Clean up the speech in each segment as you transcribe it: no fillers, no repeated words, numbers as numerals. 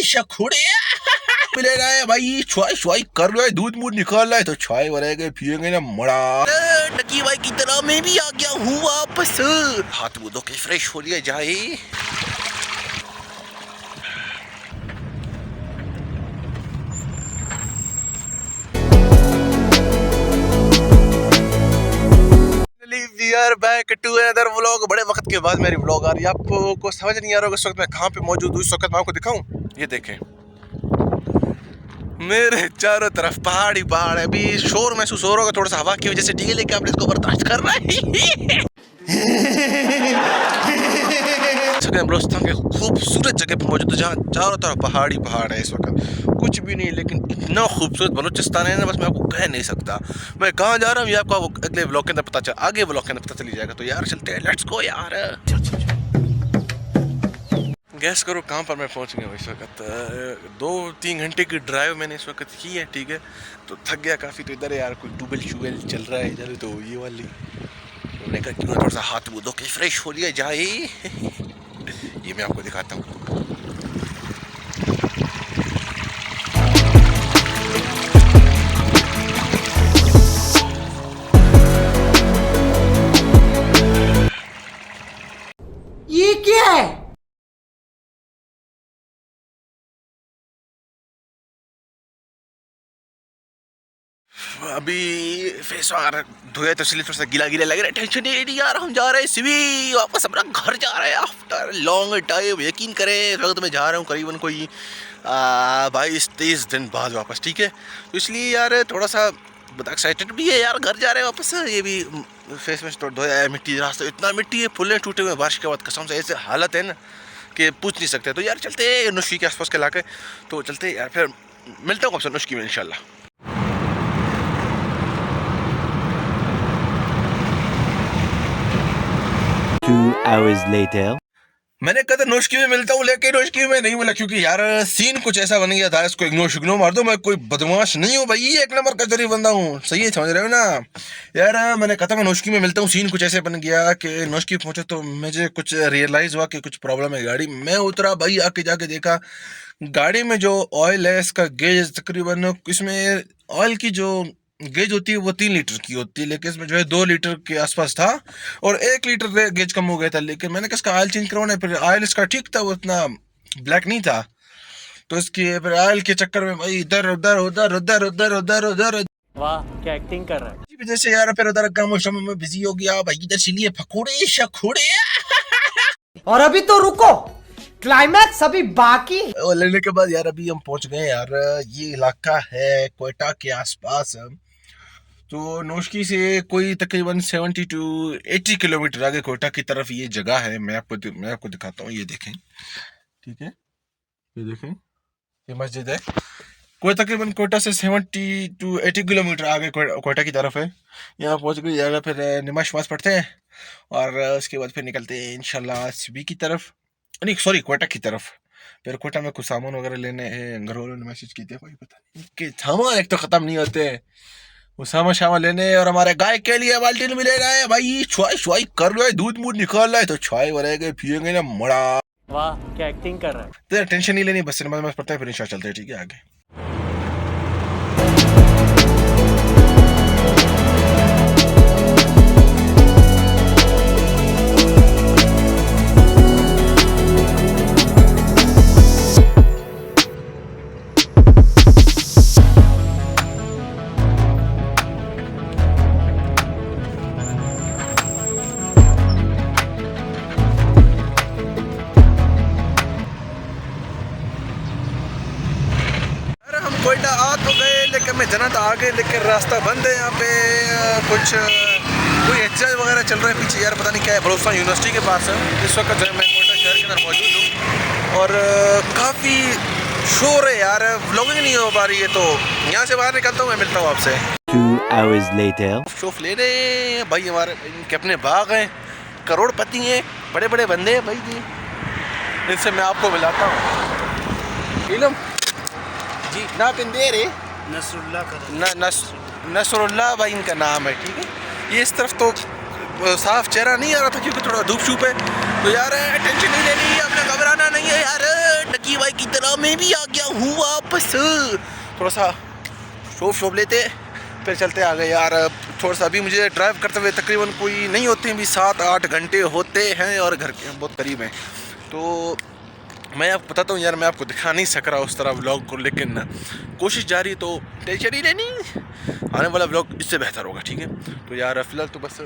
शखुड़े मिले रहा है भाई, छुआई छुआई कर लो, दूध मूध निकाल रहा है तो छुआई बनाएंगे पिएंगे ना मड़ा। टकी भाई की तरह मैं भी आ गया हूँ वापस, हाथ मुँह धो के फ्रेश हो लिया जाए। We are back to another vlog। बड़े वक्त के बाद मेरी व्लॉग आ रही है, आपको समझ नहीं आ रहा होगा इस वक्त मैं कहाँ पे मौजूद हूँ। इस वक्त मैं आपको दिखाऊं, ये देखें मेरे चारों तरफ पहाड़ी पहाड़ है। अभी शोर महसूस हो रहा होगा थोड़ा सा हवा की वजह से, ठीक है, लेकिन आप इसको बर्दाश्त कर रहे हैं। बलूचिस्तान के खूबसूरत जगह पे मौजूद है जहाँ चारों तरफ पहाड़ी पहाड़ है। इस वक्त कुछ भी नहीं, लेकिन इतना खूबसूरत बलूचिस्तान है ना, बस मैं आपको कह नहीं सकता। मैं कहाँ जा रहा हूँ ये आपको अगले व्लॉग के अंदर पता चल, आगे व्लॉग के अंदर पता चली जाएगा। तो यार चलते हैं, लेट्स गो यार। गैस करो कहाँ पर मैं पहुँच गया हूँ इस वक्त। 2-3 घंटे की ड्राइव मैंने इस वक्त की है, ठीक है, तो थक गया काफ़ी। तो इधर यार कोई ट्यूबवेल चल रहा है इधर, तो ये वाली मैंने कहा क्यों थोड़ा सा हाथ मुँह धो के फ्रेश हो लिया जाए। ये मैं आपको दिखाता हूँ। ये क्या है? अभी फेस वगैरह धोया तो इसलिए थोड़ा सा गीला गीला लग रहा है। टेंशन नहीं यार, हम जा रहे हैं सिवी वापस अपना घर जा रहे हैं आफ्टर लॉन्ग टाइम। यकीन करें इस वक्त मैं जा रहा हूँ करीबन कोई 22-23 दिन बाद वापस, ठीक है। तो इसलिए यार थोड़ा सा एक्साइटेड भी है यार, घर जा रहे हैं वापस। ये भी फेस में थोड़ा धोया है, मिट्टी रास्ते इतना मिट्टी है, फुले टूटे हुए बारिश के बाद, कसम से ऐसे हालत है ना कि पूछ नहीं सकते। तो यार चलते हैं नुश्की के आसपास के इलाके, तो चलते हैं यार, फिर मिलता हूँ आपसे नुश्की में इंशाल्लाह। 2 hours later। मैंने कहा था नोशकी में मिलता हूँ, लेकिन नोशकी में नहीं मिला, क्योंकि यार सीन कुछ ऐसा बन गया था। इसको इग्नोर मार दो, मैं कोई बदमाश नहीं हूँ भाई, एक नंबर का जरिए बंदा हूँ, सही है, समझ रहे हो ना यार। मैंने कहा था मैं नोशकी में मिलता हूँ, सीन कुछ ऐसे बन गया कि नोशकी पहुंचे तो मुझे कुछ रियलाइज हुआ कि कुछ प्रॉब्लम है गाड़ी। मैं उतरा भाई, आके जाके देखा गाड़ी में जो ऑयल है इसका गेज तकरीबन, इसमें ऑयल की जो गेज होती है वो 3 लीटर की होती है, लेकिन इसमें जो है 2 लीटर के आसपास था और 1 लीटर गेज कम हो गया था। लेकिन मैंने कहा इसका ऑयल चेंज करवाना है, फिर ऑयल इसका ठीक था, वो इतना ब्लैक नहीं था। तो इसकी फिर ऑयल के चक्कर में भाई इधर उधर उधर उधर उधर उधर उधर, वाह क्या एक्टिंग कर रहा है। इसी वजह से यार फिर उधर काम में बिजी हो गया भाई। इधर से लिए पकौड़े शखुड़े और अभी तो रुको, क्लाइमैक्स अभी बाकी। और लेने के बाद यार अभी हम पहुंच गए यार, ये इलाका है क्वेटा के आसपास। तो नोशकी से कोई तकरीबन 70 to 80 किलोमीटर आगे कोयटा की तरफ ये जगह है। मैं आपको दिखाता हूँ, ये देखें, ठीक है, ये देखें, ये मस्जिद है। कोई तकरीबन कोयटा से 70 to 80 किलोमीटर आगे कोयटा की तरफ है। यहाँ पहुँच गई जगह, फिर नमाज पढ़ते हैं और उसके बाद फिर निकलते हैं इंशाल्लाह सिबी की तरफ, नहीं सॉरी कोयटा की तरफ। फिर कोयटा में कुछ सामान वगैरह लेने हैं, घर वालों ने मैसेज किए थे, कोई पता नहीं कि सामान एक तो ख़त्म नहीं होते, वो सामान शामा लेने। और हमारे गाय के लिए बाल्टी मिले रहा है भाई, छुआई कर लो, दूध मूध निकाल रहा है तो छुआई बनाएंगे पिएंगे ना मड़ा। वाह क्या एक्टिंग कर रहा है। तो टेंशन नहीं लेनी, बस नमाज पढ़ते हैं फिर इंशाल्लाह चलते हैं, ठीक है आगे। कोयटा आ तो गए, लेकिन मैं जना तो आ गए, लेकिन रास्ता बंद है यहाँ पे। कुछ कोई एहतजाज वगैरह चल रहा है पीछे यार, पता नहीं क्या है। बलूचिस्तान यूनिवर्सिटी के पास है इस वक्त जो है, मैं कोयटा शहर के अंदर मौजूद हूँ और काफ़ी शोर है यार, व्लॉगिंग नहीं हो पा रही है। तो यहाँ से बाहर निकलता हूँ, मैं मिलता हूँ आपसे 2 hours later। शोफ ले रहे हैं भाई, हमारे इनके अपने बाग हैं, करोड़पति हैं, बड़े बड़े बंदे हैं भाई जी, इनसे मैं आपको मिलाता हूँ। इलम जी ना पिंदेरे नसरुल्लाह भाई इनका नाम है, ठीक है। ये इस तरफ तो साफ चेहरा नहीं आ रहा था क्योंकि थोड़ा धूप शूप है। तो यार टेंशन नहीं लेनी, आपने घबराना नहीं है यार। टकी लकी भाई की तरह मैं भी आ गया हूँ वापस। थोड़ा सा शोप लेते फिर चलते आ गए यार। थोड़ा सा अभी मुझे ड्राइव करते हुए तकरीबन कोई नहीं होते हैं, अभी 7-8 घंटे होते हैं और घर के बहुत करीब हैं। तो मैं आपको बताता हूँ यार, मैं आपको दिखा नहीं सक रहा उस तरह व्लॉग को, लेकिन कोशिश जारी, तो टेंशन ही लेनी, आने वाला व्लॉग इससे बेहतर होगा, ठीक है। तो यार फिलहाल तो बस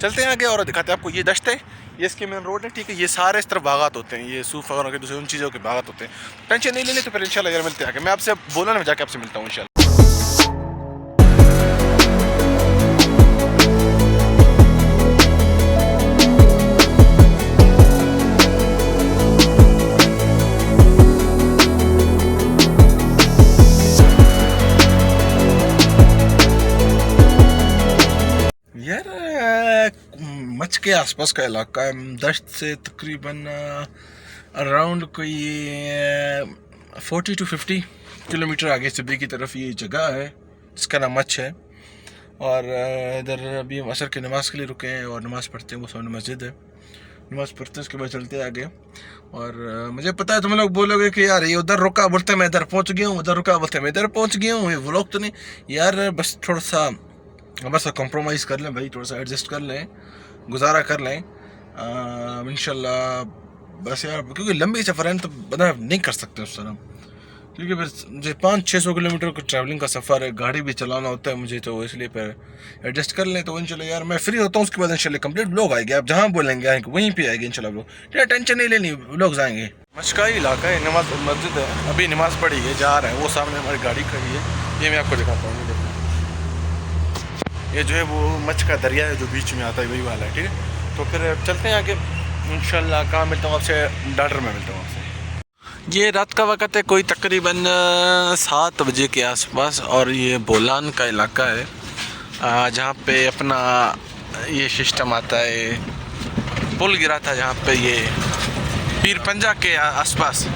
चलते हैं आगे और दिखाते हैं आपको। ये दश्त है, ये इसके मेन रोड है, ठीक है। ये सारे इस तरफ बागात होते हैं, ये सूफ वगैरह के दूसरे उन चीज़ों के बागात होते हैं। टेंशन नहीं लेनी, तो फिर इंशाल्लाह यार मिलते हैं आगे। मैं आपसे बोला ना, मैं जाके आपसे मिलता हूँ इंशाल्लाह। यार मच के आसपास का इलाका है, दश्त से तकरीबन अराउंड कोई 40 to 50 किलोमीटर आगे सिब्बी की तरफ ये जगह है जिसका नाम मच है। और इधर अभी हम असर की नमाज़ के लिए रुके हैं और नमाज़ पढ़ते हैं, वो सामने मस्जिद है, नमाज़ पढ़ते हैं, उसके बाद चलते हैं आगे। और मुझे पता है तुम लोग बोलोगे कि यार ये उधर रुका बोलते मैं इधर पहुंच गया हूँ, उधर रुका बोलते मैं इधर पहुंच गया हूँ, ये व्लॉग तो नहीं यार। बस थोड़ा सा बस कॉम्प्रोमाइज़ कर लें भाई, थोड़ा सा एडजस्ट कर लें, गुजारा कर लें इंशाल्लाह। बस यार क्योंकि लंबी सफ़र है तो बता नहीं कर सकते उस तरह, क्योंकि फिर मुझे 500-600 किलोमीटर का ट्रैवलिंग का सफ़र है, गाड़ी भी चलाना होता है मुझे, तो इसलिए फिर एडजस्ट कर लें। तो इंशाल्लाह यार मैं फ्री होता हूँ, उसके बाद इंशाल्लाह कंप्लीट व्लॉग आएगी। आप जहाँ बोलेंगे आएंगे वहीं पे आएगी इंशाल्लाह व्लॉग, ठीक है। टेंशन नहीं लेनी, व्लॉग्स आएंगे। मशका इलाका है, नमाज मस्जिद है, अभी नमाज़ पढ़ी है, जा रहे हैं, वो सामने हमारी गाड़ी खड़ी है, ये मैं आपको दिखाता हूँ। ये जो है वो मच का दरिया है जो बीच में आता है, वही वाला है, ठीक है। तो फिर चलते हैं आगे इंशाल्लाह। कहाँ मिलता हूँ आपसे? डाडर में मिलता हूँ आपसे। ये रात का वक़्त है, कोई तकरीबन 7 बजे के आसपास, और ये बोलान का इलाका है जहाँ पे अपना ये सिस्टम आता है, पुल गिरा था जहाँ पे ये पीर पंजा के आसपास,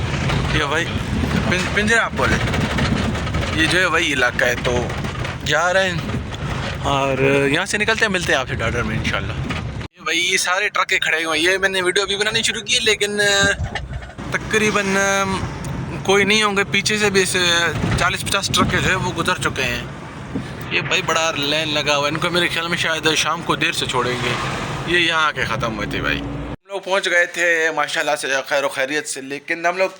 ये वही पिंजरा पुल है, ये जो है वही इलाका है। तो जा रहे हैं और यहाँ से निकलते हैं, मिलते हैं आपसे डाडर में इंशाल्लाह। ये भाई ये सारे ट्रक खड़े हुए हैं, ये मैंने वीडियो अभी बनानी शुरू की है, लेकिन तकरीबन कोई नहीं होंगे, पीछे से भी 40-50 ट्रक जो है वो गुजर चुके हैं। ये भाई बड़ा लाइन लगा हुआ है, इनको मेरे ख्याल में शायद शाम को देर से छोड़ेंगे। ये यहाँ आके ख़त्म हुए थे भाई। हम लोग पहुँच गए थे माशाल्लाह से खैर व खैरियत से, लेकिन हम लोग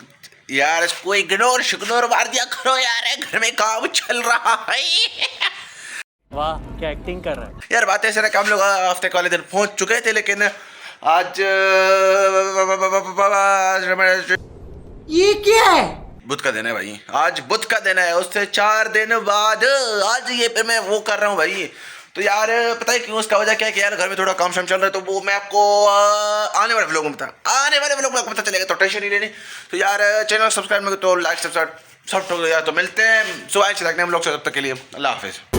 यार इसको इग्नोर मार दिया करो यार, घर में काम चल रहा है। वाह क्या एक्टिंग कर रहा है यार। बात ऐसे ना कि हम लोग हफ्ते वाले दिन पहुंच चुके थे, लेकिन आज ये क्या है? बुध का दिन है भाई, आज बुध का दिन है, उससे 4 दिन बाद आज ये फिर मैं वो कर रहा हूँ भाई। तो यार पता है क्यों? उसका वजह क्या है कि यार घर में थोड़ा काम शाम चल रहा है, तो वो मैं आपको आने वाले व्लॉग में आपको पता चलेगा, तो टेंशन नहीं लेनी। तो यार चैनल सब्सक्राइब में तो लाइक सब्सक्राइब सब ठोक दो यार। तो मिलते हैं सुबह से देखने हम लोग से, तब तक के लिए अल्लाह हाफिज़।